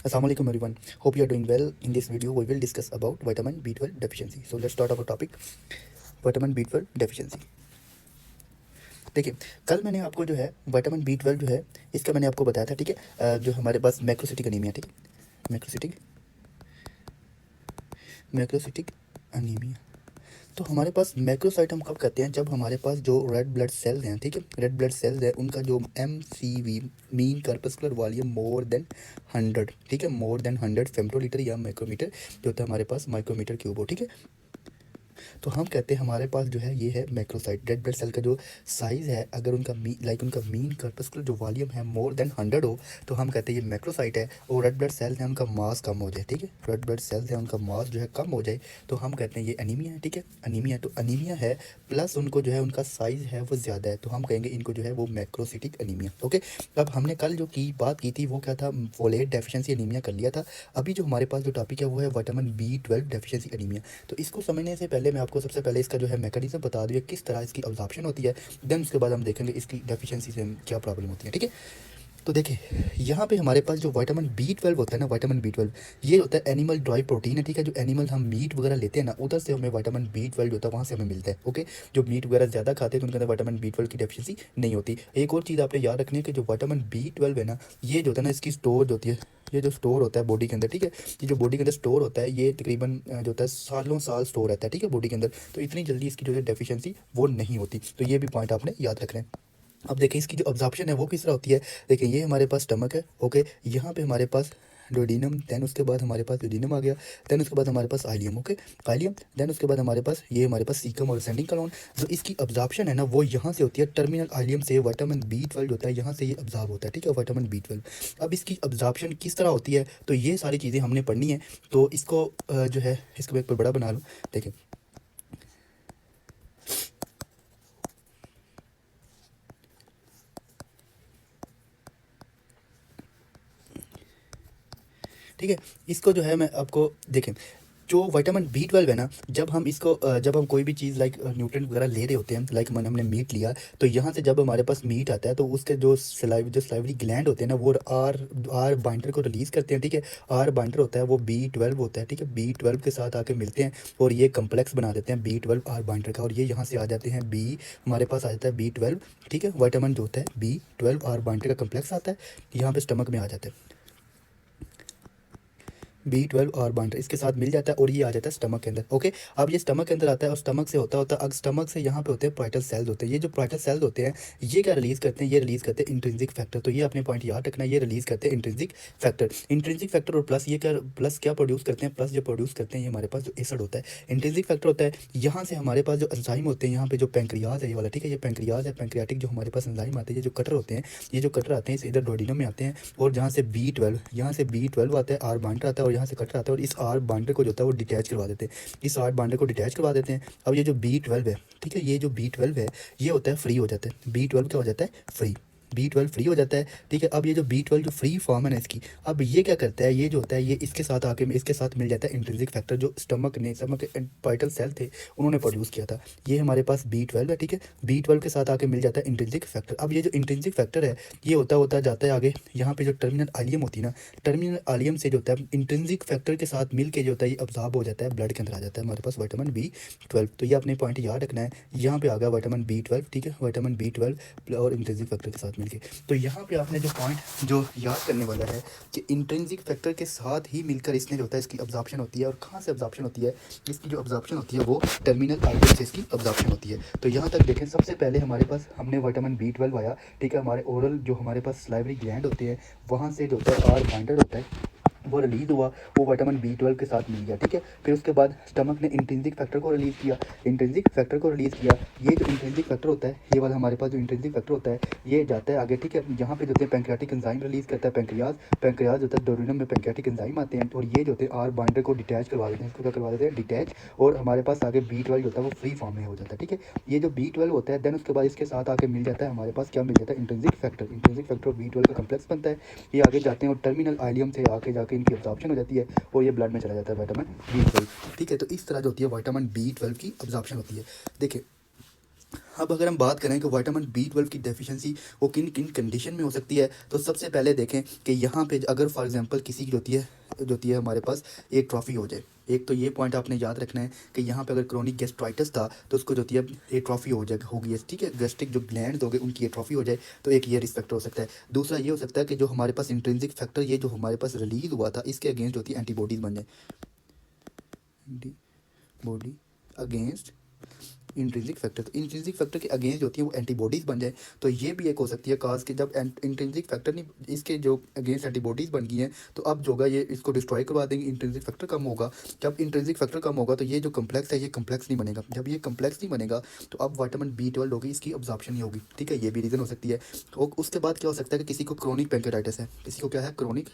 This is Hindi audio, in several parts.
Assalamualaikum everyone. Hope you are doing well. In this video, we will discuss about vitamin B12 deficiency. So let's start our topic, vitamin B12 deficiency. देखिए, कल मैंने आपको जो है विटामिन B12 जो है इसका मैंने आपको बताया था, ठीक है। जो हमारे पास मैक्रोसिटिक अनीमिया, ठीक है, मैक्रोसिटिक अनीमिया। तो हमारे पास मैक्रोसाइट हम कब कहते हैं, जब हमारे पास जो रेड ब्लड सेल्स हैं, ठीक है, रेड ब्लड सेल्स है उनका जो MCV mean corpuscular volume more than 100, ठीक है, मोर देन 100 फेमटोलीटर या माइक्रोमीटर जो होता है हमारे पास माइक्रोमीटर क्यूब हो, ठीक है। तो हम कहते हैं हमारे पास जो है ये है मैक्रोसाइट। रेड ब्लड सेल का जो साइज़ है, अगर उनका उनका मीन कर्पस्कुलर जो वॉल्यूम है मोर देन 100 हो, तो हम कहते हैं ये मैक्रोसाइट है। और रेड ब्लड सेल्स हैं उनका मास कम हो जाए, ठीक है, रेड ब्लड सेल्स हैं उनका मास जो है कम हो जाए, तो हम कहते हैं ये अनीमिया है, ठीक है, अनीमिया। तो अनीमिया है प्लस उनको जो है उनका साइज़ है वो ज़्यादा है, तो हम कहेंगे इनको जो है वो मैक्रोसिटिक अनीमिया। ओके, अब हमने कल जो की बात की थी वो क्या था, फोलेट डेफिशिएंसी अनीमिया कर लिया था। अभी जो हमारे पास जो टॉपिक है वो है विटामिन B12 डेफिशिएंसी अनीमिया। तो इसको समझने से पहले मैं आपको सबसे पहले इसका जो है मैकेनिज्म बता दूँ, किस तरह इसकी अब्जॉर्प्शन होती है, देन उसके बाद हम देखेंगे इसकी डेफिशिएंसी से क्या प्रॉब्लम होती है, ठीक है। तो देखिए, यहाँ पे हमारे पास जो विटामिन B12 होता है ना, विटामिन B12 ये होता है एनिमल ड्राई प्रोटीन है, ठीक है। जो एनिमल हम मीट वगैरह लेते हैं ना, उधर से हमें विटामिन B12 होता है, वहाँ से हमें मिलता है। ओके, जो मीट वगैरह ज़्यादा खाते हैं तो उनके अंदर विटामिन B12 की डेफिशिएंसी नहीं होती। एक और चीज़ आपने याद रखनी है कि जो विटामिन B12 है ना, ये जो होता है ना इसकी स्टोर होती है, ये जो स्टोर होता है बॉडी के अंदर, ठीक है, ये जो बॉडी के अंदर स्टोर होता है ये तकरीबन जो होता है सालों साल स्टोर रहता है, ठीक है, बॉडी के अंदर। तो इतनी जल्दी इसकी जो है डेफिशिएंसी वो नहीं होती। तो ये भी पॉइंट आपने याद रखना है। अब देखिए इसकी जो अब्जॉर्प्शन है वो किस तरह होती है। देखिए ये हमारे पास स्टमक है, ओके, यहाँ पे हमारे पास डोडिनम, दैन उसके बाद हमारे पास यूडिनम आ गया, दैन उसके बाद हमारे पास आइलियम, ओके, आइलियम, दैन उसके बाद हमारे पास ये हमारे पास सीकम और असेंडिंग कॉलोन। जो इसकी अब्जॉर्प्शन है ना वो यहाँ से होती है, टर्मिनल आइलियम से विटामिन B12 होता है, यहाँ से ये अब्जॉर्ब होता है, ठीक है, विटामिन B12। अब इसकी अब्जॉर्प्शन किस तरह होती है, तो ये सारी चीज़ें हमने पढ़नी है। तो इसको जो है इसको एक बड़ा बना लूँ। देखिए ठीक है, इसको जो है मैं आपको देखें, जो विटामिन B12 है ना, जब हम इसको जब हम कोई भी चीज़ लाइक न्यूट्रिएंट वगैरह ले रहे होते हैं, लाइक हमने मीट लिया, तो यहाँ से जब हमारे पास मीट आता है तो उसके जो सलाइवरी ग्लैंड होते हैं ना वो आर बाइंडर को रिलीज़ करते हैं, ठीक है। आर बाइंडर होता है वो B12 होता है, ठीक है, B12 के साथ आके मिलते हैं और ये कम्प्लेक्स बना देते हैं B12 आर बाइंडर का, और ये यहाँ से आ जाते हैं हमारे पास आ जाता है B12, ठीक है, विटामिन जो होता है B12 आर बाइंडर का कम्प्लेक्स आता है, यहाँ पे स्टमक में आ जाता है B12 और बाइंडर इसके साथ मिल जाता है और ये आ जाता है स्टमक के अंदर। ओके, अब ये स्टमक के अंदर आता है और स्टमक से होता है अगर स्टमक से यहाँ पे होते हैं पाइटल सेल्स होते हैं। ये जो पाइटल सेल्स होते हैं ये क्या रिलीज़ करते हैं, ये रिलीज़ करते हैं इंट्रिंसिक फैक्टर। तो ये अपने पॉइंट याद रखना है, ये रिलीज़ करते हैं इंट्रिंसिक फैक्टर। इंट्रिंसिक फैक्टर और प्लस ये क्या प्रोड्यूस करते हैं, प्लस जो प्रोड्यूस करते हैं ये हमारे पास जो एसिड होता है, इंट्रिंसिक फैक्टर होता है। यहाँ से हमारे पास जो एंजाइम होते हैं, यहाँ पे जो पैंक्रियाज है ये वाला, ठीक है, ये पैंक्रियाज है, पैंक्रियाटिक जो हमारे पास एंजाइम आते हैं, ये जो कटर होते हैं, ये जो कटर आते हैं इस इधर डोडिनम में आते हैं, और जहाँ से B12, यहाँ से B12 आता है, आर बाइंडर आता है और यहाँ से कटर आता है, और इस आर बाइंडर को जो होता है वो डिटैच करवा देते हैं, इस आर बाइंडर को डिटैच करवा देते हैं। अब ये जो B12 है, ठीक है, ये जो B12 है ये होता है फ्री हो जाता है, B12 क्या हो जाता है, फ्री, B12 फ्री हो जाता है, ठीक है। अब ये जो B12 जो फ्री फॉर्म है ना इसकी, अब ये क्या करता है, ये जो होता है ये इसके साथ आके इसके साथ मिल जाता है इंट्रिंसिक फैक्टर जो स्टमक के पाइटल सेल थे उन्होंने प्रोड्यूस किया था। ये हमारे पास B12 है, ठीक है, B12 के साथ आके मिल जाता है इंट्रिंसिक फैक्टर। अब ये जो इंट्रिंसिक फैक्टर है ये होता जाता है आगे, यहाँ पे जो टर्मिनल आलियम होती है ना, टर्मिनल आलियम से जो होता है इंट्रिंसिक फैक्टर के साथ मिल के जो होता है ये अब्जॉर्ब हो जाता है, ब्लड के अंदर आ जाता है हमारे पास विटामिन B12। तो ये अपने पॉइंट याद रखना है, यहाँ पे आ गया विटामिन B12, ठीक है, विटामिन B12 और इंट्रिंसिक फैक्टर के साथ मिलके। तो यहाँ पे आपने जो पॉइंट जो याद करने वाला है कि इंट्रिंसिक फैक्टर के साथ ही मिलकर इसने जो होता है इसकी अब्जॉर्प्शन होती है। और कहाँ से अब्जॉर्प्शन होती है, इसकी जो अब्जॉर्प्शन होती है वो टर्मिनल आइटम से इसकी अब्जॉर्प्शन होती है। तो यहाँ तक देखें, सबसे पहले हमारे पास हमने विटामिन B12 आया, ठीक है, हमारे ओरल जो हमारे पास सलाइवरी ग्लैंड होते हैं वहाँ से जो होता है आर बाइंडर होता है वो रिलीज़ हुआ, वो विटामिन B12 के साथ मिल गया, ठीक है। फिर उसके बाद स्टमक ने इंट्रिंसिक फैक्टर को रिलीज़ किया, इंट्रिंसिक फैक्टर को रिलीज़ किया। ये जो इंट्रिंसिक फैक्टर होता है ये वाला हमारे पास जो इंट्रिंसिक फैक्टर होता है ये जाता है आगे, ठीक है, यहाँ पे जो होते हैं पैंक्रियाटिक एंजाइम रिलीज़ करता है, पैंक्रियाज होता है, डोरिनम में पैंक्रियाटिक एंजाइम आते हैं और ये जो होते हैं आर बाइंडर को डिटैच करवा देते हैं, इसको क्या करवा देते हैं, डिटैच, और हमारे पास आगे B12 होता है वो फ्री फॉर्म में हो जाता है, ठीक है। ये जो B12 होता है देन उसके बाद इसके साथ आके मिल जाता है हमारे पास क्या मिल जाता है, इंट्रिंसिक फैक्टर, इंट्रिंसिक फैक्टर और B12 का कम्प्लेक्स बनता है। ये आगे जाते हैं और टर्मिनल आइलियम से आके जाके इनकी अब्जॉर्प्शन हो जाती है और ये ब्लड में चला जाता है विटामिन B12, ठीक है। तो इस तरह जो होती है विटामिन B12 की अब्जॉर्प्शन होती है। देखिए अब अगर हम बात करें कि विटामिन B12 की डेफिशिएंसी वो किन किन कंडीशन में हो सकती है, तो सबसे पहले देखें कि यहाँ पे अगर फॉर एग्जांपल किसी की जो होती है हमारे पास एक ट्रॉफी हो जाए। एक तो ये पॉइंट आपने याद रखना है कि यहाँ पे अगर क्रोनिक गैस्ट्राइटिस था तो उसको जो होती है ये ट्रॉफी हो जाएगा होगी, ठीक है, गैस्ट्रिक जो ग्लैंड हो गए उनकी ये ट्रॉफी हो जाए, तो एक ये रिस्क फैक्टर हो सकता है। दूसरा ये हो सकता है कि जो हमारे पास इंट्रिंसिक फैक्टर ये जो हमारे पास रिलीज हुआ था इसके अगेंस्ट होती है एंटीबॉडीज़ बन जाए, एंटीबॉडी अगेंस्ट इंट्रिंसिक फैक्टर। तो इंट्रिंसिक फैक्टर के अगेंस्ट होती है वो एंटीबॉडीज़ बन जाए, तो ये भी एक हो सकती है काज कि जब इंट्रिंसिक फैक्टर नहीं इसके जो अगेंस्ट एंटीबॉडीज़ बन गई हैं तो अब जो होगा ये इसको डिस्ट्रॉय करवा देंगे, इंट्रिंसिक फैक्टर कम होगा। जब इंट्रिंसिक फैक्टर कम होगा तो ये जो कम्प्लेक्स है ये कम्प्लेक्स नहीं बनेगा, जब ये कम्प्लेक्स नहीं बनेगा तो अब विटामिन B12 होगी इसकी अब्जॉर्प्शन नहीं होगी, ठीक है, ये भी रीज़न हो सकती है। और उसके बाद क्या हो सकता है कि किसी को क्रोनिक पैंक्रेटाइटिस है, किसी को क्या है क्रोनिक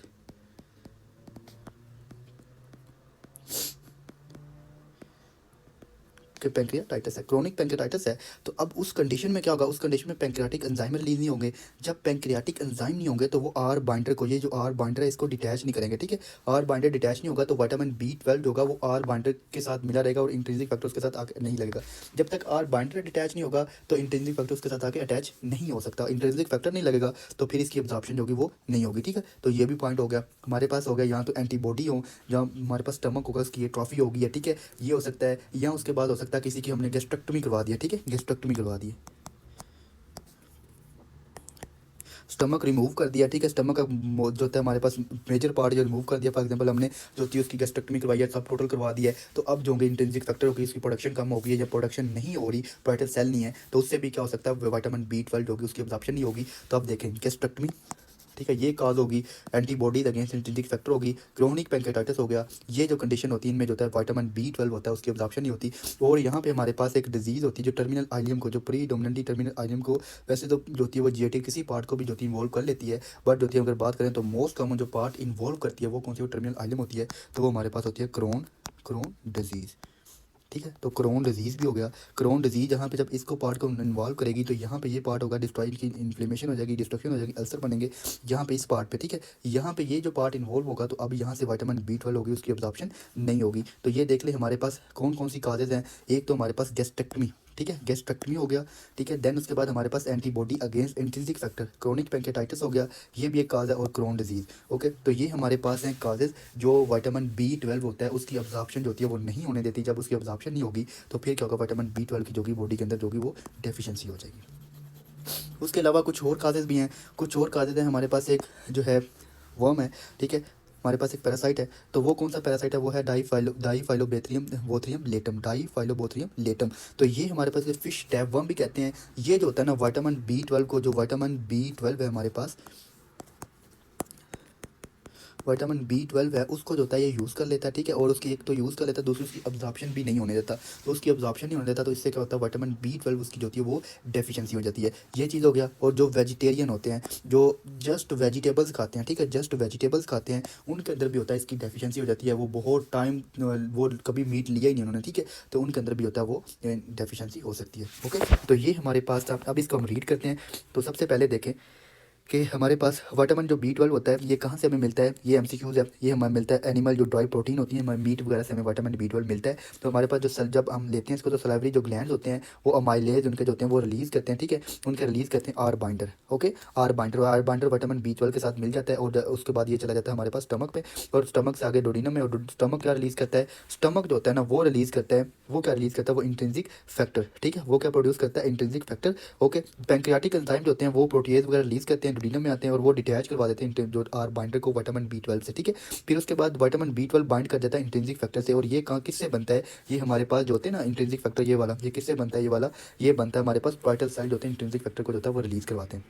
कि पैंक्रियाटाइटिस है, क्रोनिक पैंक्रियाटाइटिस है, तो अब उस कंडीशन में क्या होगा, उस कंडीशन में पैंक्रियाटिक एंजाइम रिलीज नहीं होंगे। जब पैंक्रियाटिक एंजाइम नहीं होंगे तो वो आर बाइंडर को, ये जो आर बाइंडर है इसको डिटैच नहीं करेंगे, ठीक है, आर बाइंडर डिटैच नहीं होगा तो विटामिन B12 होगा वो आर बाइंडर के साथ मिला रहेगा और इंट्रिंसिक फैक्टर उसके साथ आके नहीं लगेगा। जब तक आर बाइंडर डिटैच नहीं होगा तो इंट्रिंसिक फैक्टर उसके साथ आके अटैच नहीं हो सकता, इंट्रिंसिक फैक्टर नहीं लगेगा तो फिर इसकी अब्जॉर्प्शन जो होगी वो नहीं होगी, ठीक है। तो ये भी पॉइंट हो गया हमारे पास, हो गया यहाँ तो एंटीबॉडी हो, जहाँ हमारे पास स्टमक होगा उसकी ये ट्रॉफी होगी है, ठीक है, ये हो सकता है। या उसके बाद हो सकता है किसी की हमने गेस्ट्रेक्टमी करवा दिया, ठीक है, गेस्ट्रेक्टमी करवा दी, स्टमक रिमूव कर दिया, ठीक है, स्टमक का जो होता है हमारे पास मेजर पार्ट जो रिमूव कर दिया, फॉर एग्जांपल हमने जो होती है उसकी गेस्ट्रेक्टमी करवाई है, सब टोटल करवा दिया है, तो अब जो होंगे इंट्रिंसिक फैक्टर होगी उसकी प्रोडक्शन कम हो गई है, जब प्रोडक्शन नहीं हो रही, पार्टल सेल नहीं है, तो उससे भी क्या हो सकता है विटामिन B12 होगी उसकी अब्जॉर्प्शन नहीं होगी। तो अब देखें गेस्ट्रेक्टमी, ठीक है, ये काज होगी, एंटीबॉडीज अगेंस्ट इंट्रिंसिक फैक्टर होगी, क्रोनिक पैंक्रेटाइटिस हो गया, ये जो कंडीशन होती है इनमें जो होता है विटामिन B12 होता है उसकी अब्जॉर्प्शन नहीं होती। और यहाँ पे हमारे पास एक डिजीज़ होती है जो टर्मिनल आइलियम को, जो प्रीडोमिनेंटली टर्मिनल आइलियम को वैसे तो जो होती है वो GAT किसी पार्ट को भी जो होती है इन्वॉल्व कर लेती है, बट जो होती है अगर बात करें तो मोस्ट कॉमन जो पार्ट इन्वॉल्व करती है वो कौन सी, वो टर्मिनल आइलियम होती है, तो वो हमारे पास होती है क्रोन डिजीज़, ठीक है। तो क्रोन डिजीज़ भी हो गया, क्रोन डिजीज़ जहाँ पे जब इसको पार्ट को इन्वॉल्व करेगी तो यहाँ पे ये पार्ट होगा डिस्ट्रॉय की, इन्फ्लेमेशन हो जाएगी, डिस्ट्रक्शन हो जाएगी, अल्सर बनेंगे यहाँ पे इस पार्ट पे, ठीक है। यहाँ पे ये जो पार्ट इन्वॉल्व होगा तो अब यहाँ से विटामिन B12 होगी उसकी अब्जॉर्प्शन नहीं होगी। तो ये देख ले हमारे पास कौन कौन सी काजेज़ हैं, एक तो हमारे पास गेस्ट्रेक्टमी, ठीक है, गेस्ट्रेक्टमी हो गया, ठीक है, देन उसके बाद हमारे पास antibody against intrinsic factor, chronic pancreatitis हो गया, ये भी एक काज है, और क्रोन डिजीज़, ओके। तो ये हमारे पास हैं काजेज़ जो विटामिन B12 होता है उसकी अब्जॉर्प्शन जो होती है वो नहीं होने देती। जब उसकी अब्जॉर्प्शन नहीं होगी तो फिर क्या होगा, विटामिन B12 की जो कि बॉडी के अंदर जो कि वो डेफिशिएंसी हो जाएगी। उसके अलावा कुछ और काजेज़ भी हैं, कुछ और काजेज़ हैं हमारे पास, एक जो है वर्म है, ठीक है, हमारे पास एक पैरासाइट है, तो वो कौन सा पैरासाइट है, वो है डाईफाइलोबोथरियम बोथरियम लेटम, डाईफाइलोबोथरियम लेटम। तो ये हमारे पास फिश टैब वर्म भी कहते हैं। ये जो होता है ना विटामिन B12 को, जो विटामिन B12 है हमारे पास, विटामिन B12 है उसको जो होता है ये यूज़ कर लेता है, ठीक है, और उसकी एक तो यूज़ कर लेता है, दूसरी उसकी अब्जॉर्प्शन भी नहीं होने देता, तो उसकी अब्जॉर्प्शन नहीं होने देता, तो इससे क्या होता है विटामिन B12 उसकी जो होती है वो डेफिशिएंसी हो जाती है, ये चीज़ हो गया। और जो वेजिटेरियन होते हैं, जो जस्ट वेजिटेबल्स खाते हैं, ठीक है, जस्ट वेजिटेबल्स खाते हैं, उनके अंदर भी होता है इसकी डेफिशिएंसी हो जाती है, वो बहुत टाइम वो कभी मीट लिया ही नहीं उन्होंने, ठीक है, तो उनके अंदर भी होता है वो डेफिशिएंसी हो सकती है, ओके। तो ये हमारे पास अब इसको हम रीड करते हैं। तो सबसे पहले देखें कि हमारे पास विटामिन जो B12 होता है ये कहाँ से हमें मिलता है, ये MCQs है, ये हमें मिलता है एनिमल जो ड्राई प्रोटीन होती है, हमारे मीट वगैरह से हमें विटामिन B12 मिलता है। तो हमारे पास जो सेल जब हम लेते हैं इसको, तो सलाइवरी जो ग्लैंड्स होते हैं वो अमाइलेज उनके जो होते हैं वो रिलीज़ करते हैं, ठीक है, उनके रिलीज़ करते हैं R binder, okay, R binder vitamin B12 के साथ मिल जाता है, और उसके बाद ये चला जाता है हमारे पास स्टमक पे, और स्टमक से आगे डोडिनम में, और स्टमक क्या रिलीज़ करता है, स्टमक जो होता है ना वो रिलीज़ करता है, वो क्या रिलीज़ करता है, वो इंट्रिंसिक फैक्टर, ठीक है, वो क्या प्रोड्यूस करता है, intrinsic factor, okay. Pancreatic enzyme जो होते हैं वो प्रोटीएज वगैरह रिलीज़ करते हैं, डोडिनम में आते हैं, और वो डिटैच करवा देते हैं जो आर बाइंडर को विटामिन B12 से, ठीक है। फिर उसके बाद विटामिन B12 बाइंड कर जाता है इंट्रिंसिक फैक्टर से, और ये कहाँ किससे बनता है, ये हमारे पास जो होते हैं ना इंट्रिंसिक फैक्टर, ये वाला, ये किससे बनता है, ये वाला, ये बनता है हमारे पास पार्टल सेल जो होते हैं इंट्रिंसिक फैक्टर को जो होता है वो रिलीज़ करवाते हैं,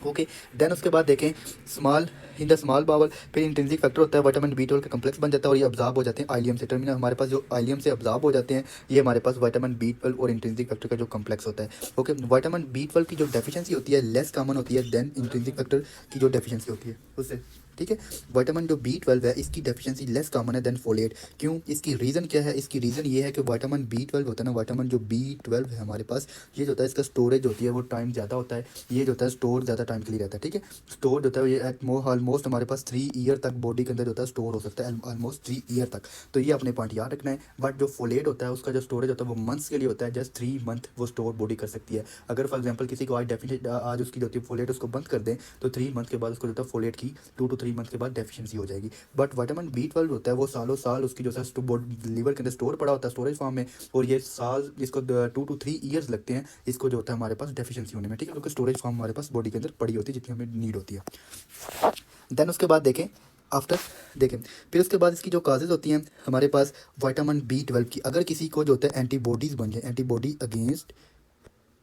ओके। देन उसके बाद देखें small in the small bowel, फिर इंट्रिंसिक फैक्टर होता है विटामिन B12 का कम्प्लेक्स बन जाता है, और ये अब्जॉर्ब हो जाते हैं आइलियम से, टर्मिनल हमारे पास जो आइलियम से अब्जॉर्ब हो जाते हैं, ये हमारे पास विटामिन B12 और इंट्रिंसिक फैक्टर का जो कम्प्लेक्स होता है, ओके। विटामिन B12 की जो डेफिशिएंसी होती है लेस कॉमन होती है देन इंट्रिंसिक फैक्टर की जो डेफिशिएंसी होती है उससे, ठीक है। विटामिन जो B12 है इसकी डेफिशिएंसी लेस कॉमन है देन फोलेट। क्यों? इसकी रीज़न क्या है? इसकी रीज़न ये है कि विटामिन B12 होता है ना, विटामिन जो B12 है हमारे पास, ये जो होता है इसका स्टोरेज होती है वो टाइम ज़्यादा होता है, ये जो होता है स्टोर ज़्यादा टाइम के लिए रहता है। ठीक है, स्टोर जो होता है ये ऑलमोस्ट हमारे पास 3 ईयर तक बॉडी के अंदर जो होता है स्टोर हो सकता है, ऑलमोस्ट 3 ईयर तक। तो ये अपने पॉइंट याद रखना है। बट जो फोलेट होता है उसका जो स्टोरेज होता है वो मंथ्स के लिए होता है, जस्ट 3 मंथ वो स्टोर बॉडी कर सकती है। अगर फॉर एग्जाम्पल किसी को आज उसकी जो होती है फोलेट उसको बंद कर दें तो 3 मंथ के बाद उसको जो होता है फोलेट की 2 to 3 मंथ के बाद डेफिशिएंसी हो जाएगी। बट विटामिन B12 होता है वो सालों साल उसकी जो है लीवर के अंदर स्टोर पड़ा होता है स्टोरेज फॉर्म में, और ये साल इसको 2 to 3 ईयर्स लगते हैं इसको जो होता है हमारे पास डेफिशिएंसी होने में। ठीक है, क्योंकि स्टोरेज फॉर्म हमारे पास बॉडी के अंदर पड़ी होती है जितनी हमें नीड होती है। देन उसके बाद देखें आफ्टर देखें फिर उसके बाद इसकी जो काजेज़ होती हैं हमारे पास विटामिन B12 की, अगर किसी को जो होता है एंटीबॉडीज़ बन जाए,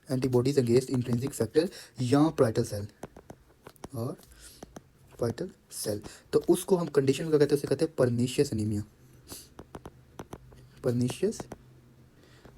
एंटीबॉडीज़ अगेंस्ट इंट्रिंसिक फैक्टर या पार्टल सेल और पार्टल सेल, तो उसको हम कंडीशन क्या कहते हैं? उसे कहते हैं परनीशियस एनीमिया, परनीशियस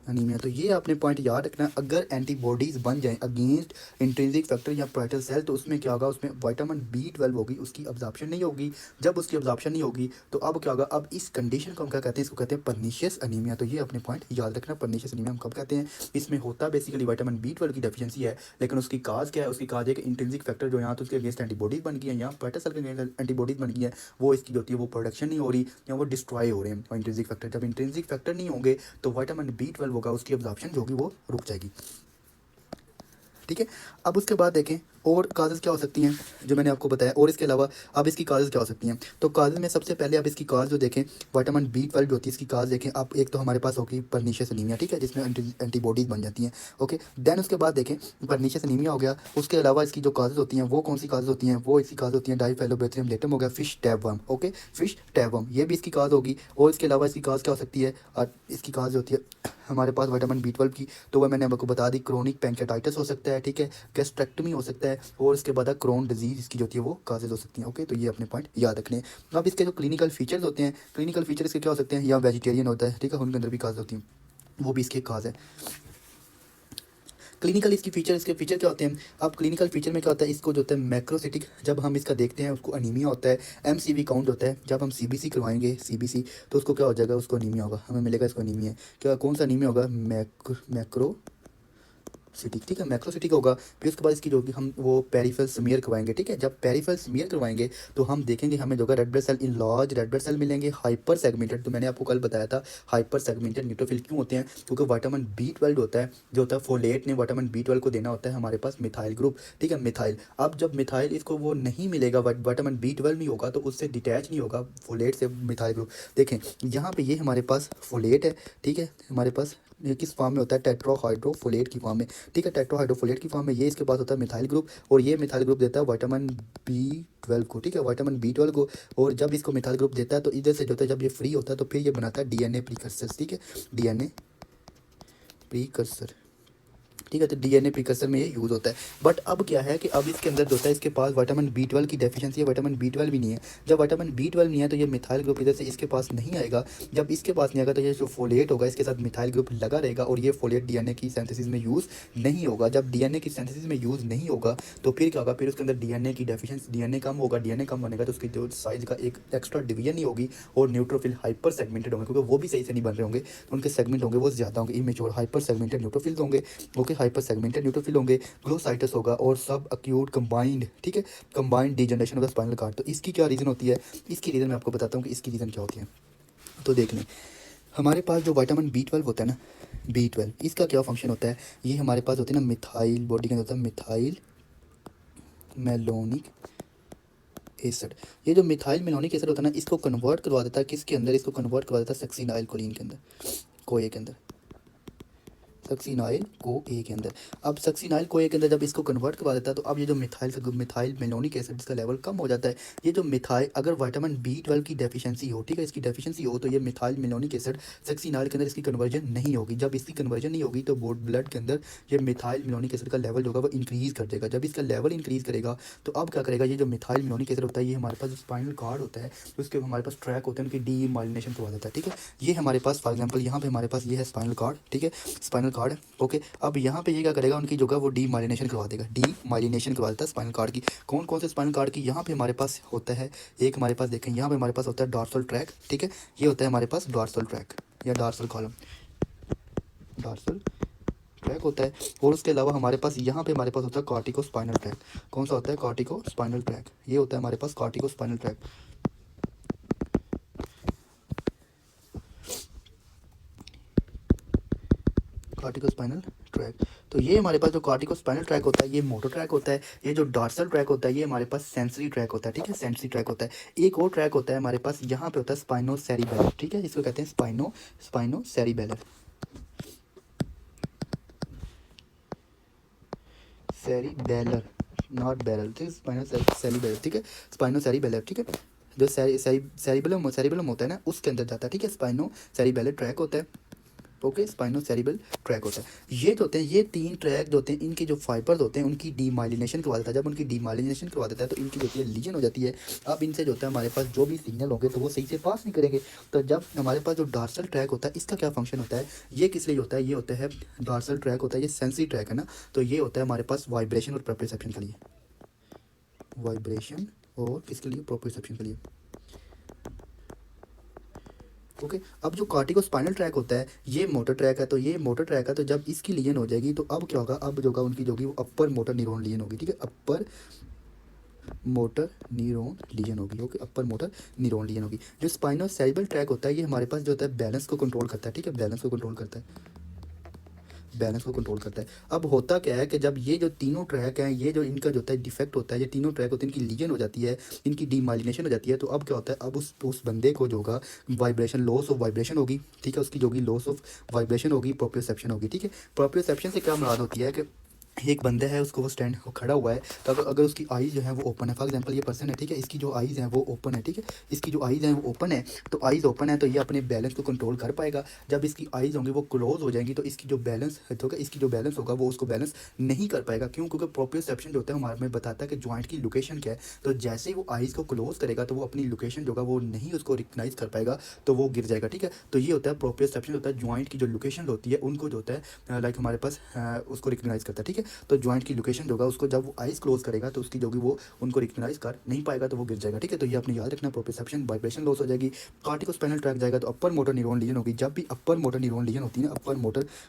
अनीमिया। तो ये आपने पॉइंट याद रखना है, अगर एंटीबॉडीज़ बन जाएं अगेंस्ट इंट्रिंसिक फैक्टर या पार्टल सेल तो उसमें क्या होगा? उसमें विटामिन B12 होगी, उसकी अब्जॉर्प्शन नहीं होगी। जब उसकी अब्जॉर्प्शन नहीं होगी तो अब क्या होगा? अब इस कंडीशन को हम क्या कहते हैं? इसको कहते हैं परनीशियस अनीमिया। तो ये अपने पॉइंट याद रखना, परनीशियस अनीमिया हम कब कहते हैं? इसमें होता बेसिकली विटामिन B12 की डेफिशिएंसी है, लेकिन उसकी काज क्या है? उसकी काज है कि इंट्रिंसिक फैक्टर जो यहाँ तो उसके अगेंस्ट एंटीबॉडीज़ बन गई हैं या पार्टल सेल के अगेंस्ट एंटीबॉडीज़ बन गई हैं, वो इसकी जो होती है वो प्रोडक्शन नहीं हो रही या वो डिस्ट्रॉय हो रहे हैं इंट्रिंसिक फैक्टर। जब इंट्रिंसिक फैक्टर नहीं होंगे तो विटामिन B12 होगा, उसकी अब्जॉर्प्शन जो होगी वो रुक जाएगी। ठीक है, अब उसके बाद देखें और काजेज़ क्या हो सकती हैं जो मैंने आपको बताया, और इसके अलावा अब इसकी काजेज़ क्या हो सकती हैं। तो काजेज़ में सबसे पहले आप इसकी काज जो देखें विटामिन B12 जो होती है इसकी काज देखें आप, एक तो हमारे पास होगी परनीशियस अनीमिया, ठीक है, जिसमें एंटीबॉडीज़ बन जाती हैं। ओके, देन उसके बाद देखें परनीशियस अनीमिया हो गया, उसके अलावा इसकी जो काजेज़ होती हैं वो कौन सी काजेज़ होती हैं? वो इसकी काज होती हैं डाइफेलोबैक्टीरियम लेटम हो गया, फिश टैबवर्म। ओके, फिश टैबवर्म ये भी इसकी काज होगी। और इसके अलावा इसकी काज क्या हो सकती है? इसकी काज होती है हमारे पास विटामिन B12 की, तो वह मैंने आपको बता दी, क्रोनिक पैंक्रेटाइटिस हो सकता है, ठीक है, गैस्ट्रेक्टमी हो सकता है, और इसके बाद क्रोन डिजीज़ इसकी जो होती है वो काजेज हो सकती हैं। ओके, तो ये अपने पॉइंट याद रखने हैं। अब इसके जो क्लिनिकल फीचर्स होते हैं, क्लिनिकल फीचर इसके क्या हो सकते हैं? या वेजिटेरियन होता है, ठीक है, उनके अंदर भी काज होती हैं, वो भी इसके काज है। क्लिनिकल इसके फीचर क्या होते हैं? अब क्लिनिकल फीचर में क्या होता है? इसको जो होता है मैक्रोसिटिक, जब हम इसका देखते हैं उसको अनीमिया होता है, MCV काउंट होता है। जब हम CBC करवाएंगे CBC तो उसको क्या हो जाएगा? उसको अनीमिया होगा, हमें मिलेगा इसको अनीमिया। क्या कौन सा अनीमिया होगा? मैक्रो सिटी, ठीक है, मैक्रोसिटी का होगा। फिर उसके बाद इसकी जो होगी हम वो पेरिफेरल स्मीयर करवाएंगे, ठीक है, जब पेरिफेरल स्मीयर करवाएंगे तो हम देखेंगे हमें जो होगा red blood cell in large red blood cell मिलेंगे, हाइपर सेगमेंटेड। तो मैंने आपको कल बताया था हाइपर सेगमेंटेड न्यूट्रोफिल क्यों होते हैं? क्योंकि विटामिन B12 होता है जो होता है फोलेट ने विटामिन B12 को देना होता है हमारे पास मिथाइल ग्रुप, ठीक है, मिथाइल। अब जब मिथाइल इसको वो नहीं मिलेगा, विटामिन B12 नहीं होगा तो उससे डिटैच नहीं होगा फोलेट से मिथाइल ग्रुप। देखें यहाँ पे ये हमारे पास फोलेट है, ठीक है, हमारे पास ये किस फॉर्म में होता है? टेट्राहाइड्रोफोलेट की फॉर्म में, ठीक है, टेट्राहाइड्रोफोलेट की फॉर्म में ये इसके पास होता है मिथाइल ग्रुप, और ये मिथाइल ग्रुप देता है विटामिन B12 को, ठीक है, विटामिन B12 को। और जब इसको मिथाइल ग्रुप देता है तो इधर से जो होता है जब ये फ्री होता है तो फिर ये बनाता है DNA प्रीकर्सर, ठीक है, DNA प्रीकर्सर, ठीक है, तो DNA प्रिकर्सर में ये यूज़ होता है। बट अब क्या है कि अब इसके अंदर जो होता है इसके पास विटामिन B12 की डेफिशिएंसी है, विटामिन B12 भी नहीं है। जब विटामिन B12 नहीं है तो ये मिथाइल ग्रुप इधर से इसके पास नहीं आएगा। जब इसके पास नहीं आएगा तो ये जो फोलेट होगा इसके साथ मिथाइल ग्रुप लगा रहेगा और ये फोलेट DNA की सिंथेसिस में यूज़ नहीं होगा। जब DNA की सिंथेसिस में यूज़ नहीं होगा तो फिर क्या होगा? फिर उसके अंदर DNA की डेफिशिएंसी, DNA कम होगा, DNA कम होने का तो उसकी जो साइज़ का एक एक्स्ट्रा डिवीजन नहीं होगी, और न्यूट्रोफिल हाइपर सेगमेंटेड होंगे क्योंकि वो भी सही से नहीं बन रहे होंगे, तो उनके सेगमेंट होंगे वो ज़्यादा होंगे, इमेच्योर हाइपर सेगमेंटेड न्यूट्रोफिल्स होंगे। ओके, हाइपर सेगमेंटेड न्यूट्रोफिल होंगे, ग्लोसाइटस होगा और सब अक्यूट कंबाइंड, ठीक है, combined degeneration of the spinal cord. तो इसकी क्या रीज़न होती है? इसकी रीज़न मैं आपको बताता हूँ कि इसकी रीज़न क्या होती है। तो देख लें, हमारे पास जो विटामिन B12 होता है ना, B12 इसका क्या फंक्शन होता है? ये हमारे पास होती है ना मिथाइल, बॉडी के अंदर होता है मिथाइल मेलोनिक एसिड। ये जो मिथाइल मेलोनिक एसिड होता है ना, इसको कन्वर्ट करवा देता है किसके अंदर? इसको कन्वर्ट करवा देता है सक्सिनाइल कोलिन के अंदर, कोए के अंदर, सक्सिनाइल को ए के अंदर। अब सक्सिनाइल को ए के अंदर जब इसको कन्वर्ट करवा देता है तो अब ये जो मिथाइल मेलोनिक एसिड इसका लेवल कम हो जाता है। ये जो मिथाइल, अगर विटामिन B12 की डेफिशिएंसी हो, ठीक है, इसकी डेफिशिएंसी हो तो ये मिथाइल मेलोनिक एसिड सक्सिनाइल के अंदर इसकी कन्वर्जन नहीं होगी। जब इसकी कन्वर्जन नहीं होगी तो ब्लड के अंदर ये मिथाइल मेलोनिक एसिड का लेवल जो होगा वो इंक्रीज़ कर देगा। जब इसका लेवल इंक्रीज़ करेगा तो अब क्या करेगा? ये जो मिथाइल मेलोनिक एसिड होता है ये हमारे पास जो स्पाइनल कार्ड होता है उसके हमारे पास ट्रैक होते हैं, उनकी डीमाइलिनेशन करवा देता है, ठीक है। ये हमारे पास फॉर एग्जाम्पल यहाँ पे हमारे पास ये है स्पाइनल कार्ड, ठीक है, स्पाइनल कार्ड। ओके, अब यहाँ पे ये क्या करेगा, उनकी जो है वो डीमाइलिनेशन करवा देगा, डीमाइलिनेशन करवा देता है स्पाइनल कार्ड की। कौन कौन से स्पाइनल कार्ड की, यहाँ पे हमारे पास होता है एक, हमारे पास देखें यहाँ पे हमारे पास होता है डॉर्सल ट्रैक, ठीक है, ये होता है हमारे पास डॉर्सल ट्रैक या डॉर्सल कॉलम, डॉर्सल ट्रैक होता है। और उसके अलावा हमारे पास यहाँ पे हमारे पास होता है कॉर्टिको स्पाइनल ट्रैक। कौन सा होता है, कॉर्टिको स्पाइनल ट्रैक, ये होता है हमारे पास corticospinal tract. Corticospinal tract, तो ये हमारे पास जो कॉर्टिको स्पाइनल ट्रैक होता है ये मोटर ट्रैक होता है। ये जो डॉर्सल ट्रैक होता है ये हमारे पास सेंसरी ट्रैक होता है, ठीक है, सेंसरी ट्रैक होता है। एक और ट्रैक होता है हमारे पास यहाँ पे होता है स्पाइनो सेरिबेलर, ठीक है, इसको कहते हैं स्पाइनो सेरिबेलर, सेरिबेलर नॉट बैरल, ठीक है, स्पाइनो सेरिबेलर, ठीक है, स्पाइनो सेरिबेलर, ठीक है। जो सेरिबेलम होता है ना उसके अंदर जाता है, ठीक है, स्पाइनो सेरिबेलर ट्रैक होता है। ओके, स्पाइनो सेरिबल ट्रैक होता है। ये जो होते हैं ये तीन ट्रैक जो होते हैं इनके जो फाइबर्स होते हैं उनकी डीमाइलिनेशन करवा देता है। जब उनकी डीमाइलिनेशन करवा देता है तो इनकी जो है लीजन हो जाती है। अब इनसे जो होता है हमारे पास जो भी सिग्नल होंगे तो वो सही से पास नहीं करेंगे। तो जब हमारे पास जो डॉर्सल ट्रैक होता है इसका क्या फंक्शन होता है, ये किस लिए होता है, ये होता है डॉर्सल ट्रैक होता है, ये सेंसरी ट्रैक है ना, तो ये होता है हमारे पास वाइब्रेशन और प्रोप्रियोसेप्शन के लिए, वाइब्रेशन और किसके लिए, प्रोप्रियोसेप्शन के लिए। ओके, अब जो कॉर्टिको स्पाइनल ट्रैक होता है ये मोटर ट्रैक है, तो ये मोटर ट्रैक है, तो जब इसकी लीजन हो जाएगी तो अब क्या होगा, अब जो होगा उनकी जो होगी वो अपर मोटर न्यूरॉन लीजन होगी, ठीक है, अपर मोटर न्यूरॉन लीजन होगी। Okay, upper motor neuron lesion होगी। जो स्पाइनो सेरिबल ट्रैक होता है ये हमारे पास जो होता है बैलेंस को कंट्रोल करता है, ठीक है, बैलेंस को कंट्रोल करता है, बैलेंस को कंट्रोल करता है। अब होता क्या है कि जब ये जो तीनों ट्रैक हैं ये जो इनका जो होता है डिफेक्ट होता है, ये तीनों ट्रैक होते हैं इनकी लीजन हो जाती है, इनकी डीमाइलिनेशन हो जाती है, तो अब क्या होता है, अब उस बंदे को जो होगा वाइब्रेशन, लॉस ऑफ वाइब्रेशन होगी, ठीक है, उसकी जो होगी लॉस ऑफ वाइब्रेशन होगी, प्रोप्रियोसेप्शन होगी, ठीक है। प्रोप्रियोसेप्शन से क्या मुराद होती है कि एक बंदा है उसको वो स्टैंड खड़ा हुआ है, तो अगर उसकी आईज़ जो है वो ओपन है, फॉर एग्जांपल ये पर्सन है, ठीक है, इसकी जो आईज़ हैं वो ओपन है, ठीक है, इसकी जो आईज़ हैं वो ओपन है, तो आईज़ ओपन है तो ये अपने बैलेंस को कंट्रोल कर पाएगा। जब इसकी आईज़ होंगी वो क्लोज हो जाएंगी तो इसकी जो बैलेंस होगा, इसकी जो बैलेंस होगा वो उसको बैलेंस नहीं कर पाएगा। क्यों, क्योंकि प्रोप्रियोसेप्शन जो होता है हमारे में बताता है कि जॉइंट की लोकेशन क्या है, तो जैसे ही वो आईज़ को क्लोज करेगा तो वो अपनी लोकेशन जो होगा वो नहीं उसको रिकग्नाइज कर पाएगा, तो वो गिर जाएगा, ठीक है। तो ये होता है प्रोप्रियोसेप्शन, होता है जॉइंट की जो लोकेशन होती है उनको जो होता है लाइक हमारे पास उसको रिकग्नाइज करता है, ठीक है। तो जॉइंट की लोकेशन जो होगा उसको जब वो आइज क्लोज करेगा तो उसकी जो होगी वो उनको रिकग्नाइज कर नहीं पाएगा, तो वो गिर जाएगा, ठीक है। तो ये अपने याद रखना, प्रोप्रियोसेप्शन, वाइब्रेशन लॉस हो जाएगी, कॉर्टिको स्पाइनल ट्रैक जाएगा तो अपर मोटर न्यूरॉन लीजन होगी। जब भी अपर मोटर न्यूरॉन लीजन होती है ना,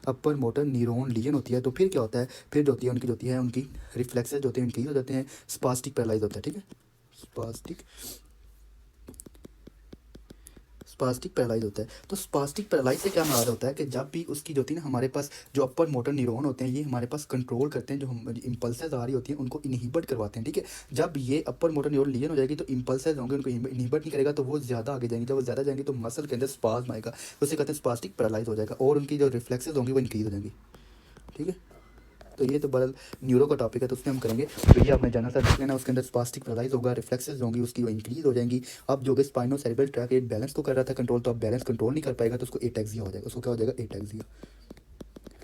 अपर मोटर न्यूरॉन लीजन होती है तो फिर क्या होता है, फिर जो होती है उनकी जो होती है उनकी रिफ्लेक्सेस जो होते हैं इंक्रीज हो जाते हैं, स्पास्टिक पैरालाइज होता है, ठीक है, स्पास्टिक पैरालाइज होता है। तो स्पास्टिक पैरालाइज से क्या मुराद होता है कि जब भी उसकी जो होती है ना हमारे पास जो अपर मोटर न्यूरॉन होते हैं ये हमारे पास कंट्रोल करते हैं, जो हम इंपल्सेस आ रही होती हैं उनको इनहिबिट करवाते हैं, ठीक है। जब ये अपर मोटर न्यूरॉन लीजन हो जाएगी तो इंपल्सेस होंगे उनको इनहिबिट नहीं करेगा तो वो ज़्यादा आगे जाएंगे, जब वो ज़्यादा जाएंगे तो मसल के अंदर स्पाज्म आएगा, उसे कहते हैं स्पास्टिक पैरालाइज हो जाएगा, और उनकी जो रिफ्लेक्सेस होंगी वो इंक्रीज हो जाएंगी, ठीक है। तो ये तो बड़ा न्यूरो का टॉपिक है तो उसमें हम करेंगे, तो ये आपने जाना था देख लेना, उसके अंदर स्पास्टिक पैरालाइज होगा, रिफ्लेक्सेस होंगी उसकी वो इंक्रीज हो जाएंगी। अब जो कि स्पाइनो सेरिब्रल ट्रैक एक बैलेंस को कर रहा था कंट्रोल, तो अब बैलेंस कंट्रोल नहीं कर पाएगा तो उसको एटैक्सिया हो जाएगा, उसको क्या हो जाएगा, एटैक्सिया,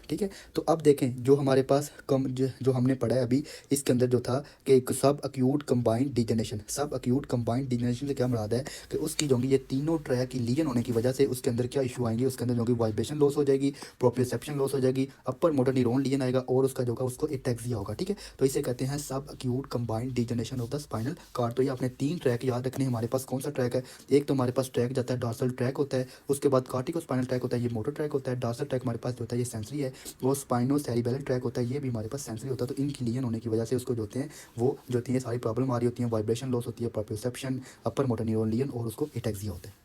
ठीक है। तो अब देखें जो हमारे पास जो हमने पढ़ा है अभी इसके अंदर जो था कि एक सब अक्यूट कंबाइंड डिजनरेशन, सब अक्यूट कंबाइंड डिजनरेशन से क्या मुराद है कि उसकी जो होंगी ये तीनों ट्रैक की लीजन होने की वजह से उसके अंदर क्या इशू आएंगे, उसके अंदर जो होगी वाइब्रेशन लॉस हो जाएगी, प्रोप्रियोसेप्शन लॉस हो जाएगी, अपर मोटर न्यूरॉन लीजन आएगा और उसका जो होगा उसको एटैक्सिया होगा, ठीक है। तो इसे कहते हैं सब acute combined degeneration of the spinal cord. तो ये आपने तीन ट्रैक याद रखने, हमारे पास कौन सा ट्रैक है, एक तो हमारे पास ट्रैक जाता है डॉर्सल ट्रैक होता है, उसके बाद कॉर्टिको स्पाइनल ट्रैक होता है, ये मोटर ट्रैक होता है, डॉर्सल ट्रैक हमारे पास जो होता है ये सेंसरी है, वो स्पाइनो सेरिबेलर ट्रैक होता है, ये भी हमारे पास सेंसरी होता है। तो इनकी लीजन होने की वजह से उसको जो होते हैं वो जो होती है सारी प्रॉब्लम आ रही होती है, वाइब्रेशन लॉस होती है, proprioception, upper motor neuron lesion और उसको एटैक्सिया होता है,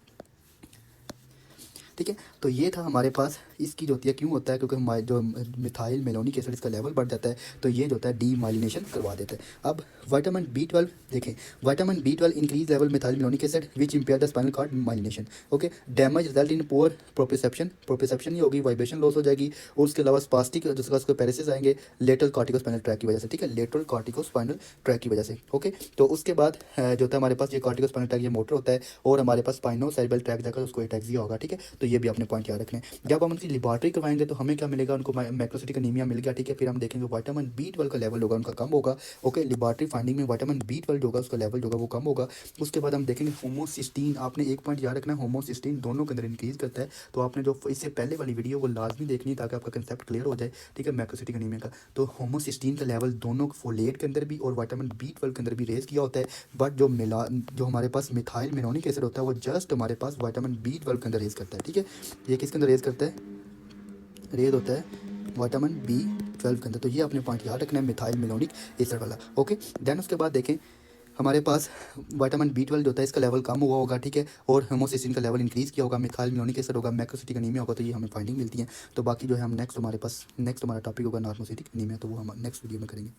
ठीक है। तो ये था हमारे पास, इसकी जो होती है क्यों होता है, क्योंकि हमारे जो मिथाइल मेलोनिक एसिड इसका लेवल बढ़ जाता है तो ये जो होता है डीमाइलिनेशन करवा देता है। अब विटामिन B12 देखें, vitamin B12 increase level methylmalonic acid which impair the spinal cord myelination. Okay, damage result in poor proprioception ही होगी, वाइब्रेशन लॉस हो जाएगी, और उसके अलावा स्पास्टिक जिसका उसको पैरेसिस आएंगे लेटरल कॉर्टिको स्पाइनल ट्रैक की वजह से, ठीक है, लेटरल कॉर्टिको स्पाइनल ट्रैक की वजह से। ओके, तो उसके बाद जो होता है हमारे पास ये कॉर्टिको स्पाइनल ट्रैक ये मोटर होता है और हमारे पास स्पाइनो सेरिब्रल ट्रैक जाकर उसको एटैक्सिया होगा, ठीक है। तो तो ये भी आपने पॉइंट याद रखना है। जब हम उनकी लेबॉरेटरी करवाएंगे तो हमें क्या मिलेगा, उनको मैक्रोसिटिक एनीमिया मिल गया, ठीक है। फिर हम देखेंगे विटामिन B12 का लेवल होगा उनका कम होगा, ओके। लेबॉरेटरी फाइंडिंग में विटामिन B12 होगा, उसका लेवल होगा वो कम होगा। उसके बाद हम देखेंगे होमोसिस्टीन, आपने एक पॉइंट याद रखना है, होमोसिस्टीन दोनों के अंदर इंक्रीज करता है। तो आपने जो इससे पहले वाली वीडियो वो लाजमी देखनी है ताकि आपका कंसेप्ट क्लियर हो जाए, ठीक है, मैक्रोसिटिक एनीमिया का। तो होमोसिस्टीन का लेवल दोनों फोलेट के अंदर भी और विटामिन B12 के अंदर भी रेज किया होता है। बट जो हमारे पास मिथाइल मिनोनिक एसिड होता है वो जस्ट हमारे पास विटामिन B12 के अंदर रेज करता है, ठीक है। ये किसके अंदर रेज करता है, रेज होता है विटामिन B12 के अंदर। तो ये आपने पॉइंट याद रखना है, मिथाइल मिनोनिक एसिड वाला, ओके। देन उसके बाद देखें हमारे पास विटामिन B12 जो होता है इसका लेवल कम हुआ होगा, ठीक है, और होमोसिस्टीन का लेवल इंक्रीज़ किया होगा, मिथाइल मिनोनिक एसिड होगा, मैक्रोसिटिक एनीमिया होगा। तो ये हमें फाइंडिंग मिलती है। तो बाकी जो है हम नेक्स्ट हमारा टॉपिक होगा नॉर्मोसिटिक एनीमिया, तो वो हम नेक्स्ट वीडियो में करेंगे।